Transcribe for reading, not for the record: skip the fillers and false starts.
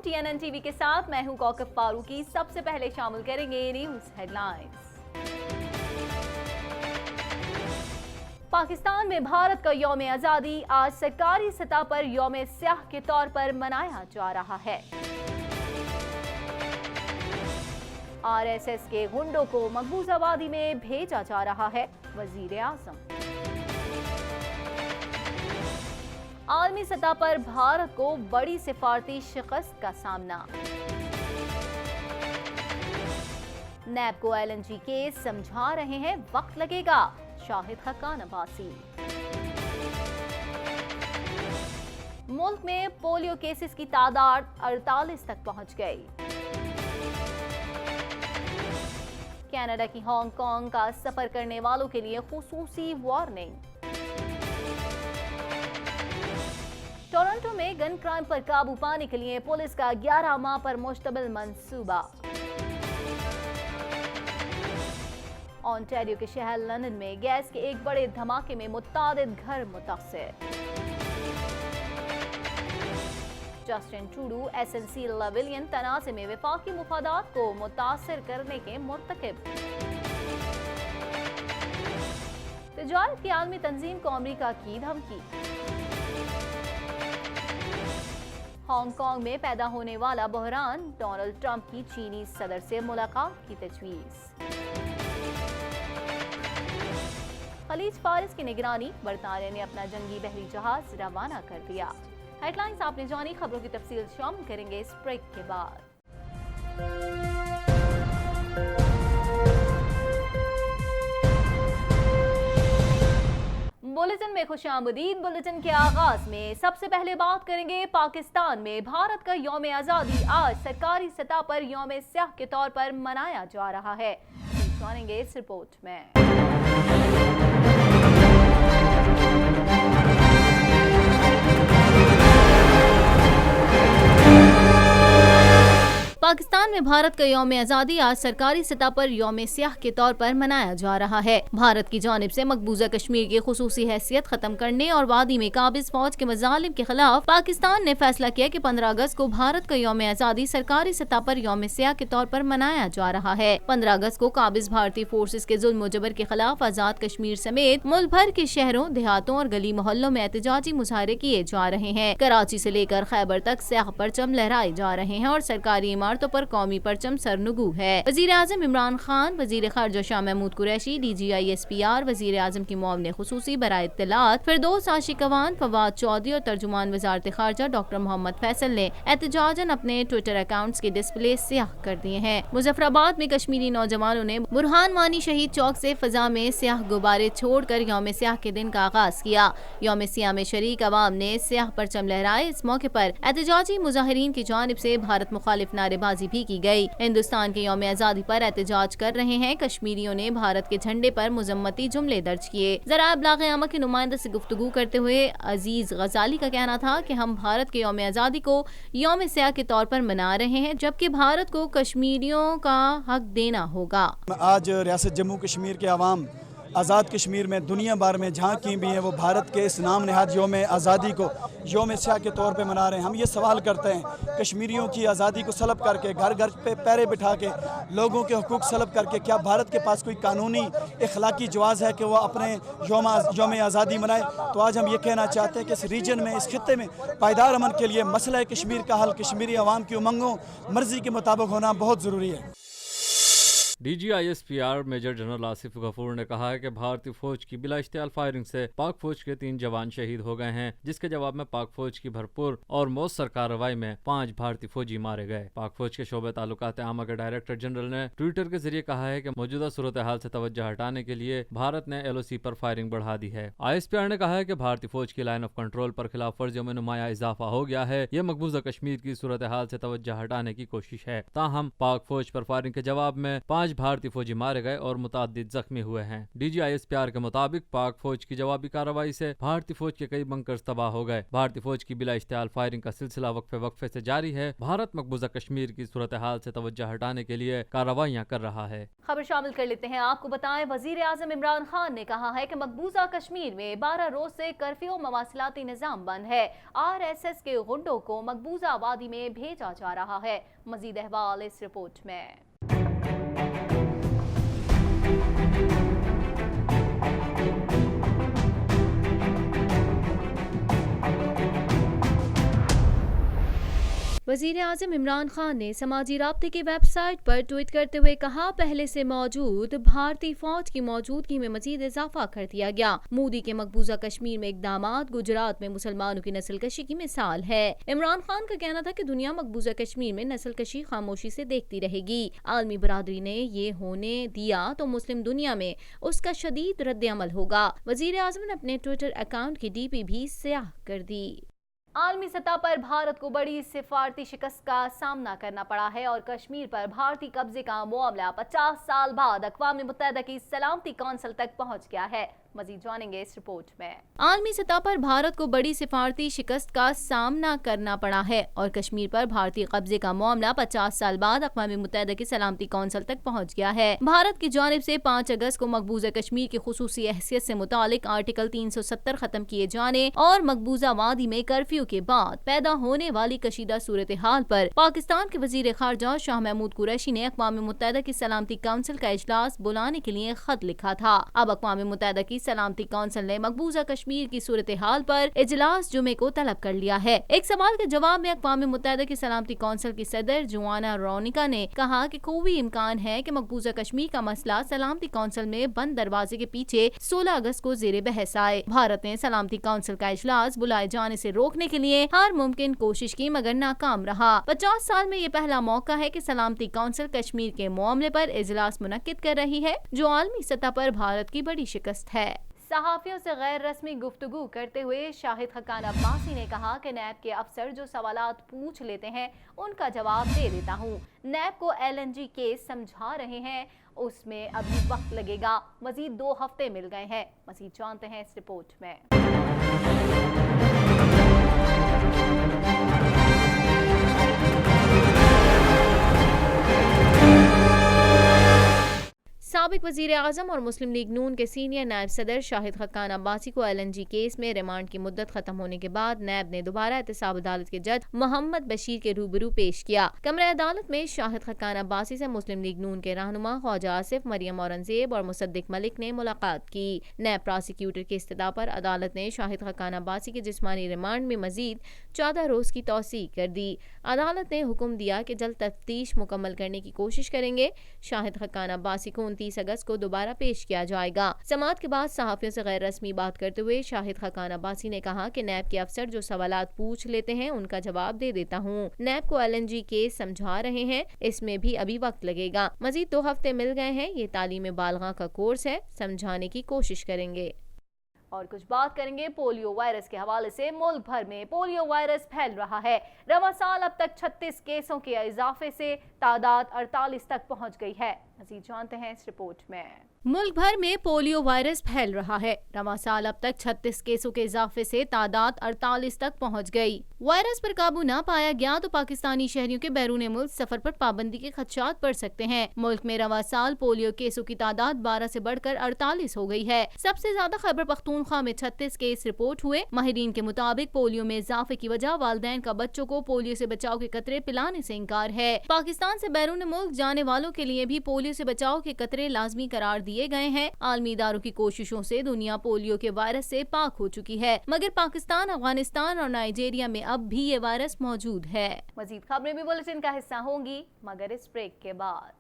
TNN TV के साथ मैं हूं कौकब फारूकी। सबसे पहले शामिल करेंगे न्यूज हेडलाइंस। पाकिस्तान में भारत का यौम आजादी आज सरकारी सतह पर यौम स्याह के तौर पर मनाया जा रहा है। RSS के गुंडों को मकबूज आबादी में भेजा जा रहा है। वजीर आजम। आलमी सतह पर भारत को बड़ी सिफारती शिकस्त का सामना। नैब को LNG केस समझा रहे हैं, वक्त लगेगा। शाहिद खकान अब्बासी। मुल्क में पोलियो केसेस की तादाद 48 तक पहुंच गई। कनाडा की हांगकांग का सफर करने वालों के लिए खुसूसी वार्निंग। टोरंटो में गन क्राइम पर काबू पाने के लिए पुलिस का 11 माह पर मुश्तमिल मंसूबा। ऑन्टेरियो के शहर लंदन में गैस के एक बड़े धमाके में मुतादिद घर मुतासिर। जस्टिन ट्रूडो SNC लाविलियन तनाज़े में वफाकी मुफादात को मुतासिर करने के मुर्तकिब। तिजारत की आलमी तंजीम को अमरीका की धमकी। हांगकांग में पैदा होने वाला बहरान, डोनाल्ड ट्रंप की चीनी सदर से मुलाकात की तजवीज़। खलीज फारिस की निगरानी, बरतानिया ने अपना जंगी बहरी जहाज रवाना कर दिया। हेडलाइंस आपने जानी, खबरों की तफसील शामिल करेंगे इस ब्रेक के बाद। बुलेटिन में खुशामदीद। बुलेटिन के आगाज में सबसे पहले बात करेंगे पाकिस्तान में भारत का यौम आजादी आज सरकारी सतह पर यौम स्याह के तौर पर मनाया जा रहा है। जानेंगे इस रिपोर्ट में। पाकिस्तान में भारत का यौम आजादी आज सरकारी सतह पर यौम स्याह के तौर पर मनाया जा रहा है। भारत की जानिब से मकबूजा कश्मीर की खुसूसी हैसियत खत्म करने और वादी में काबिज फौज के मजालिम के खिलाफ पाकिस्तान ने फैसला किया कि 15 अगस्त को भारत का यौम आजादी सरकारी सतह पर यौम स्याह के तौर पर मनाया जा रहा है। 15 अगस्त को काबिज भारतीय फोर्सेज के जुल्म जबर के खिलाफ आजाद कश्मीर समेत मुल्क भर के शहरों, देहातों और गली मोहल्लों में एहतजाजी मुजाहरे किए जा रहे हैं। कराची से लेकर खैबर तक स्याह परचम लहराए जा रहे हैं और सरकारी इमारतों पर कौमी परचम सरनुगू है। वजीर आजम इमरान खान, वजीर खारजा शाह महमूद कुरैशी, DGI SPR, वजीर आजम की मुआविन खुसूसी बराए इत्तलात फिरदौस आशिक अवान, फवाद चौधरी और तर्जुमान वजारत खारजा डॉक्टर मोहम्मद फैसल ने एहतजाजन अपने ट्विटर अकाउंट्स के डिस्प्ले स्याह कर दिए हैं। मुजफ्फराबाद में कश्मीरी नौजवानों ने बुरहान वानी शहीद चौक से फजा में स्याह गुब्बारे छोड़कर यौम स्याह के दिन का आगाज किया। यौम स्याह में शरीक अवाम ने स्याह परचम लहराए। इस मौके पर एहतजाजी मुजाहिरीन की जानिब से भारत मुखालिफ नारेबाजी भी की गई। हिंदुस्तान के यौम आजादी पर एहतजाज कर रहे हैं कश्मीरियों ने भारत के झंडे पर मुजम्मती जुमले दर्ज किए। ज़राए इब्लाग आमा के नुमाइंदे से गुफ्तगू करते हुए अजीज गजाली का कहना था कि हम भारत के यौम आजादी को यौम स्याह के तौर पर मना रहे हैं, जबकि भारत को कश्मीरियों का हक देना होगा। आज रियासत जम्मू कश्मीर के अवाम आज़ाद कश्मीर में दुनिया भर में जहाँ की भी हैं वो भारत के इस नाम नहाद यौम आज़ादी को यौम स्याह के तौर पे मना रहे हैं। हम ये सवाल करते हैं कश्मीरियों की आज़ादी को सलब करके घर घर पे पैरे बिठा के लोगों के हुकूक सलब करके क्या भारत के पास कोई कानूनी इखलाकी जवाज़ है कि वो अपने यौम आज़ादी मनाए? तो आज हम ये कहना चाहते हैं कि इस रीजन में, इस खित्ते में पायदार अमन के लिए मसला कश्मीर का हल कश्मीरी अवाम की उमंगों मर्जी के मुताबिक होना बहुत ज़रूरी है। DGI SPR major general Asif Ghafoor ने कहा है कि भारतीय फौज की बिला इश्तियाल फायरिंग से पाक फौज के 3 जवान शहीद हो गए हैं, जिसके जवाब में पाक फौज की भरपूर और मौसर कार्रवाई में 5 भारतीय फौजी मारे गए। पाक फौज के शोबे ताल्लुकात आमा के डायरेक्टर जनरल ने ट्विटर के जरिए कहा है कि मौजूदा सूरत हाल से तवज्जो हटाने के लिए भारत ने LOC पर फायरिंग बढ़ा दी है। ISPR ने कहा है कि भारतीय फौज की लाइन ऑफ कंट्रोल पर खिलाफ वर्जियों में नुमाया इजाफा हो गया है। यह मकबूजा कश्मीर की सूरत हाल से तवज्जो हटाने की कोशिश है। ताहम पाक फौज पर फायरिंग के जवाब में 5 5 भारतीय फौजी मारे गए और मुतादिद जख्मी हुए हैं। DGISPR के मुताबिक पाक फौज की जवाबी कार्रवाई से भारतीय फौज के कई बंकर्स तबाह हो गए। भारतीय फौज की बिला इश्तियाल फायरिंग का सिलसिला वक्फे से जारी है। भारत मकबूजा कश्मीर की सूरत हाल से तवज्जो हटाने के लिए कार्रवाइयां कर रहा है। खबर शामिल कर लेते हैं। आपको बताएं, वजीर आजम इमरान खान ने कहा है कि मकबूजा कश्मीर में 12 रोज से कर्फ्यू मवासिलाती निजाम बंद है। RSS के गुंडों को मकबूजा वादी में भेजा जा रहा है। मजीद अहवाल इस रिपोर्ट में। वज़ीर आज़म इमरान खान ने समाजी राब्ते की वेबसाइट पर ट्वीट करते हुए कहा, पहले से मौजूद भारतीय फौज की मौजूदगी में मजीद इजाफा कर दिया गया। मोदी के मकबूजा कश्मीर में इक़दामात गुजरात में मुसलमानों की नस्ल कशी की मिसाल है। इमरान खान का कहना था कि दुनिया मकबूजा कश्मीर में नस्ल कशी खामोशी से देखती रहेगी। आलमी बरादरी ने ये होने दिया तो मुस्लिम दुनिया में उसका शदीद रद्द अमल होगा। वज़ीर आज़म ने अपने ट्विटर अकाउंट की DP भी स्याह कर दी। आलमी सतह पर भारत को बड़ी सिफारती शिकस्त का सामना करना पड़ा है और कश्मीर पर भारतीय कब्जे का मामला 50 साल बाद अक़वाम मुत्तहिदा की सलामती कौंसिल तक पहुंच गया है। मजीद जानेंगे इस रिपोर्ट में। आलमी सतह पर भारत को बड़ी सिफारती शिकस्त का सामना करना पड़ा है और कश्मीर पर भारतीय कब्जे का मामला 50 साल बाद अक़वाम मुत्तहिदा की सलामती कौंसिल तक पहुंच गया है। भारत की जानिब से 5 अगस्त को मकबूजा कश्मीर की खुसूसी हैसियत से मुतालिक आर्टिकल 370 खत्म किए जाने और मकबूजा वादी में कर्फ्यू के बाद पैदा होने वाली कशीदा सूरत हाल पर पाकिस्तान के वजीर खारजा शाह महमूद कुरैशी ने अक़वाम मुत्तहिदा की सलामती कौंसिल का इजलास बुलाने के लिए खत लिखा था। अब अक़वाम मुत्तहिदा की सलामती कौंसिल ने मकबूजा कश्मीर की सूरत हाल पर इजलास जुमे को तलब कर लिया है। एक सवाल के जवाब में अक़वाम मुत्तहिदा की सलामती कौंसिल की सदर जोआना रोनिका ने कहा कि कोई इम्कान है कि मकबूजा कश्मीर का मसला सलामती कौंसिल में बंद दरवाजे के पीछे 16 अगस्त को ज़ेरे बहस आए। भारत ने सलामती कौंसिल का इजलास बुलाए जाने से रोकने के लिए हर मुमकिन कोशिश की मगर नाकाम रहा। 50 साल में ये पहला मौका है कि सलामती कौंसिल कश्मीर के मामले पर इजलास मुनक्किद कर रही है, जो आलमी सतह पर भारत की बड़ी शिकस्त है। सहाफियों से गैर रस्मी गुफ्तगू करते हुए शाहिद खकान अब्बासी ने कहा कि नैब के अफसर जो सवालात पूछ लेते हैं उनका जवाब दे देता हूँ। नैब को LNG केस समझा रहे हैं, उसमें अभी वक्त लगेगा। मजीद 2 हफ्ते मिल गए हैं। मजीद जानते हैं इस रिपोर्ट में। साबिक वज़ीर आज़म और मुस्लिम लीग नून के सीनियर नायब सदर शाहिद खकान अब्बासी को LNG केस में रिमांड की मुद्दत खत्म होने के बाद नैब ने दोबारा एहतसाब अदालत के जज मोहम्मद बशीर के रूबरू पेश किया। कमरे अदालत में शाहिद खकान अब्बासी से मुस्लिम लीग नून के रहनुमा ख्वाजा आसिफ, मरियम औरंगजेब और मुसद्दिक मलिक ने मुलाकात की। नैब प्रोसिक्यूटर की इस्तदा पर अदालत ने शाहिद खकान अब्बासी के जिस्मानी रिमांड में मजीद 14 रोज की तौसीक कर दी। अदालत ने हुक्म दिया कि जल्द तफ्तीश मुकम्मल करने की कोशिश करेंगे। शाहिद खकान अब्बासी को 29 अगस्त को दोबारा पेश किया जाएगा। समाअत के बाद सहाफियों से गैर रस्मी बात करते हुए शाहिद खकान अब्बासी ने कहा कि नैब के अफसर जो सवालात पूछ लेते हैं उनका जवाब दे देता हूँ। नैब को LNG केस समझा रहे हैं, इसमें भी अभी वक्त लगेगा। मजीद 2 हफ्ते मिल गए हैं। ये तालीम बालगा का कोर्स है, समझाने की कोशिश करेंगे। और कुछ बात करेंगे पोलियो वायरस के हवाले से। मुल्क भर में पोलियो वायरस फैल रहा है। रवां साल अब तक 36 केसों के इजाफे से तादाद 48 तक पहुंच गई है। मज़ीद जानते हैं इस रिपोर्ट में। मुल्क भर में पोलियो वायरस फैल रहा है। रवां साल अब तक 36 केसों के इजाफे से तादाद 48 तक पहुंच गई। वायरस पर काबू न पाया गया तो पाकिस्तानी शहरियों के बैरून मुल्क सफर पर पाबंदी के खदशात बढ़ सकते हैं। मुल्क में रवां साल पोलियो केसों की तादाद 12 से बढ़कर 48 हो गई है। सबसे ज्यादा खैबर पख्तूनख्वा में 36 केस रिपोर्ट हुए। माहिरीन के मुताबिक पोलियो में इजाफे की वजह वालिदैन का बच्चों को पोलियो से बचाव के कतरे पिलाने से इंकार है। पाकिस्तान से बैरून मुल्क जाने वालों के लिए भी पोलियो से बचाव के कतरे लाजमी करार दिए गए हैं। आलमी इदारों की कोशिशों से दुनिया पोलियो के वायरस से पाक हो चुकी है, मगर पाकिस्तान, अफगानिस्तान और नाइजीरिया में अब भी ये वायरस मौजूद है। मजीद खबरें भी बुलेटिन का हिस्सा होंगी, मगर इस ब्रेक के बाद।